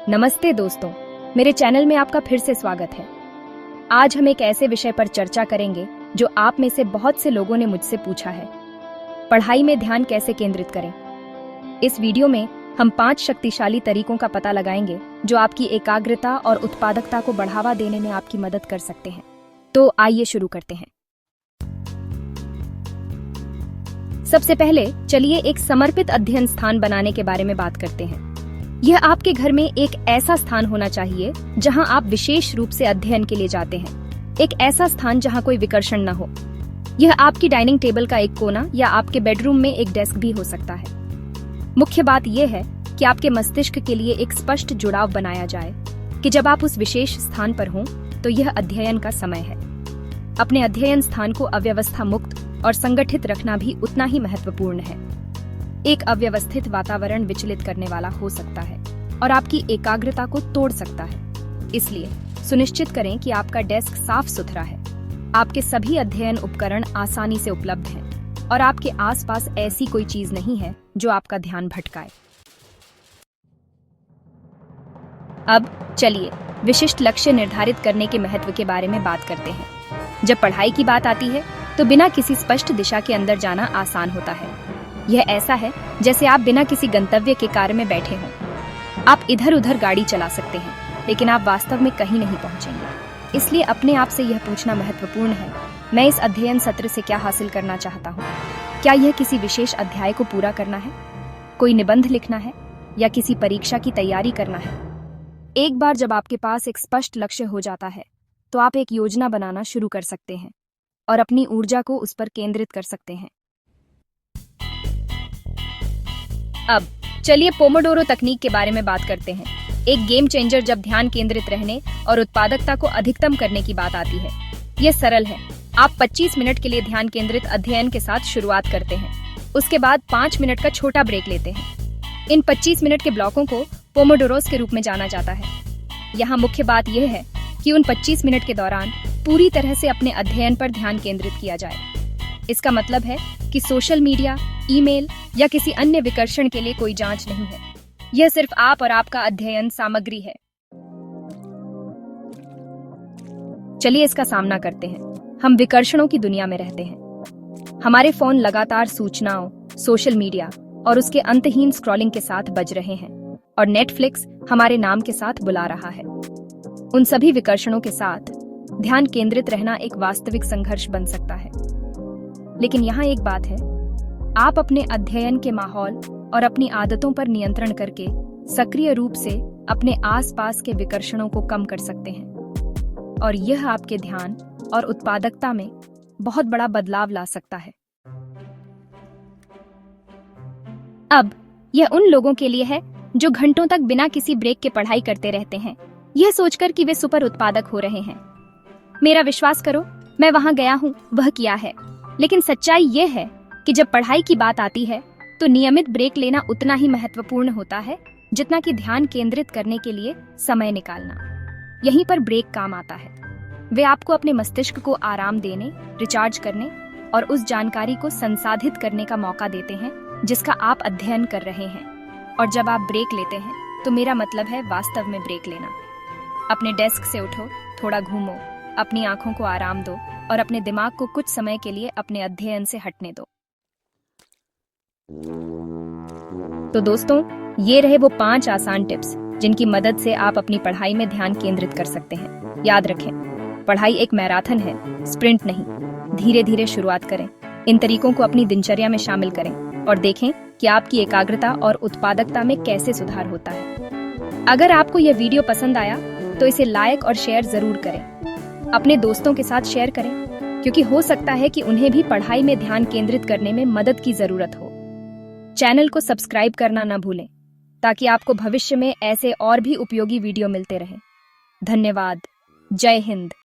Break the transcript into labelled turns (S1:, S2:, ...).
S1: नमस्ते दोस्तों, मेरे चैनल में आपका फिर से स्वागत है। आज हम एक ऐसे विषय पर चर्चा करेंगे जो आप में से बहुत से लोगों ने मुझसे पूछा है। पढ़ाई में ध्यान कैसे केंद्रित करें। इस वीडियो में हम 5 शक्तिशाली तरीकों का पता लगाएंगे जो आपकी एकाग्रता और उत्पादकता को बढ़ावा देने में आपकी मदद कर सकते हैं। तो आइए शुरू करते हैं। सबसे पहले चलिए एक समर्पित अध्ययन स्थान बनाने के बारे में बात करते हैं। यह आपके घर में एक ऐसा स्थान होना चाहिए जहां आप विशेष रूप से अध्ययन के लिए जाते हैं। एक ऐसा स्थान जहां कोई विकर्षण न हो। यह आपकी डाइनिंग टेबल का एक कोना या आपके बेडरूम में एक डेस्क भी हो सकता है। मुख्य बात यह है कि आपके मस्तिष्क के लिए एक स्पष्ट जुड़ाव बनाया जाए कि जब आप उस विशेष स्थान पर हों तो यह अध्ययन का समय है। अपने अध्ययन स्थान को अव्यवस्था मुक्त और संगठित रखना भी उतना ही महत्वपूर्ण है। एक अव्यवस्थित वातावरण विचलित करने वाला हो सकता है और आपकी एकाग्रता को तोड़ सकता है। इसलिए सुनिश्चित करें कि आपका डेस्क साफ सुथरा है, आपके सभी अध्ययन उपकरण आसानी से उपलब्ध हैं और आपके आसपास ऐसी कोई चीज नहीं है जो आपका ध्यान भटकाए। अब चलिए विशिष्ट लक्ष्य निर्धारित करने के महत्व के बारे में बात करते हैं। जब पढ़ाई की बात आती है तो बिना किसी स्पष्ट दिशा के अंदर जाना आसान होता है। यह ऐसा है जैसे आप बिना किसी गंतव्य के कार में बैठे हों। आप इधर उधर गाड़ी चला सकते हैं, लेकिन आप वास्तव में कहीं नहीं पहुंचेंगे। इसलिए अपने आप से यह पूछना महत्वपूर्ण है, मैं इस अध्ययन सत्र से क्या हासिल करना चाहता हूँ। क्या यह किसी विशेष अध्याय को पूरा करना है, कोई निबंध लिखना है या किसी परीक्षा की तैयारी करना है। एक बार जब आपके पास एक स्पष्ट लक्ष्य हो जाता है तो आप एक योजना बनाना शुरू कर सकते हैं और अपनी ऊर्जा को उस पर केंद्रित कर सकते हैं। अब चलिए पोमोडोरो तकनीक के बारे में बात करते हैं। एक गेम चेंजर जब ध्यान केंद्रित रहने और उत्पादकता को अधिकतम करने की बात आती है। यह सरल है। आप 25 मिनट के लिए ध्यान केंद्रित अध्ययन के साथ शुरुआत करते हैं। उसके बाद 5 मिनट का छोटा ब्रेक लेते हैं। इन 25 मिनट के ब्लॉकों को पोमोडोरोस के रूप में जाना जाता है। यहाँ मुख्य बात यह है कि उन 25 मिनट के दौरान पूरी तरह से अपने अध्ययन पर ध्यान केंद्रित किया जाए। इसका मतलब है कि सोशल मीडिया, ईमेल या किसी अन्य विकर्षण के लिए कोई जांच नहीं है। यह सिर्फ आप और आपका अध्ययन सामग्री है। चलिए इसका सामना करते हैं। हम विकर्षणों की दुनिया में रहते हैं। हमारे फोन लगातार सूचनाओं, सोशल मीडिया और उसके अंतहीन स्क्रॉलिंग के साथ बज रहे हैं और नेटफ्लिक्स हमारे नाम के साथ बुला रहा है। उन सभी विकर्षणों के साथ ध्यान केंद्रित रहना एक वास्तविक संघर्ष बन सकता है। लेकिन यहाँ एक बात है, आप अपने अध्ययन के माहौल और अपनी आदतों पर नियंत्रण करके सक्रिय रूप से अपने आसपास के विकर्षणों को कम कर सकते हैं और यह आपके ध्यान और उत्पादकता में बहुत बड़ा बदलाव ला सकता है। अब यह उन लोगों के लिए है जो घंटों तक बिना किसी ब्रेक के पढ़ाई करते रहते हैं, यह सोचकर कि वे सुपर उत्पादक हो रहे हैं। मेरा विश्वास करो, मैं वहां गया हूं, वह किया है। लेकिन सच्चाई यह है कि जब पढ़ाई की बात आती है तो नियमित ब्रेक लेना उतना ही महत्वपूर्ण होता है जितना कि ध्यान केंद्रित करने के लिए समय निकालना। यहीं पर ब्रेक काम आता है। वे आपको अपने मस्तिष्क को आराम देने, रिचार्ज करने और उस जानकारी को संसाधित करने का मौका देते हैं जिसका आप अध्ययन कर रहे हैं। और जब आप ब्रेक लेते हैं तो मेरा मतलब है वास्तव में ब्रेक लेना। अपने डेस्क से उठो, थोड़ा घूमो, अपनी आंखों को आराम दो और अपने दिमाग को कुछ समय के लिए अपने अध्ययन से हटने दो। तो दोस्तों, ये रहे वो 5 आसान टिप्स जिनकी मदद से आप अपनी पढ़ाई में ध्यान केंद्रित कर सकते हैं। याद रखें, पढ़ाई एक मैराथन है, स्प्रिंट नहीं। धीरे धीरे शुरुआत करें। इन तरीकों को अपनी दिनचर्या में शामिल करें और देखें कि आपकी एकाग्रता और उत्पादकता में कैसे सुधार होता है। अगर आपको यह वीडियो पसंद आया तो इसे लाइक और शेयर जरूर करें। अपने दोस्तों के साथ शेयर करें, क्योंकि हो सकता है कि उन्हें भी पढ़ाई में ध्यान केंद्रित करने में मदद की जरूरत हो। चैनल को सब्सक्राइब करना न भूलें ताकि आपको भविष्य में ऐसे और भी उपयोगी वीडियो मिलते रहें। धन्यवाद। जय हिंद।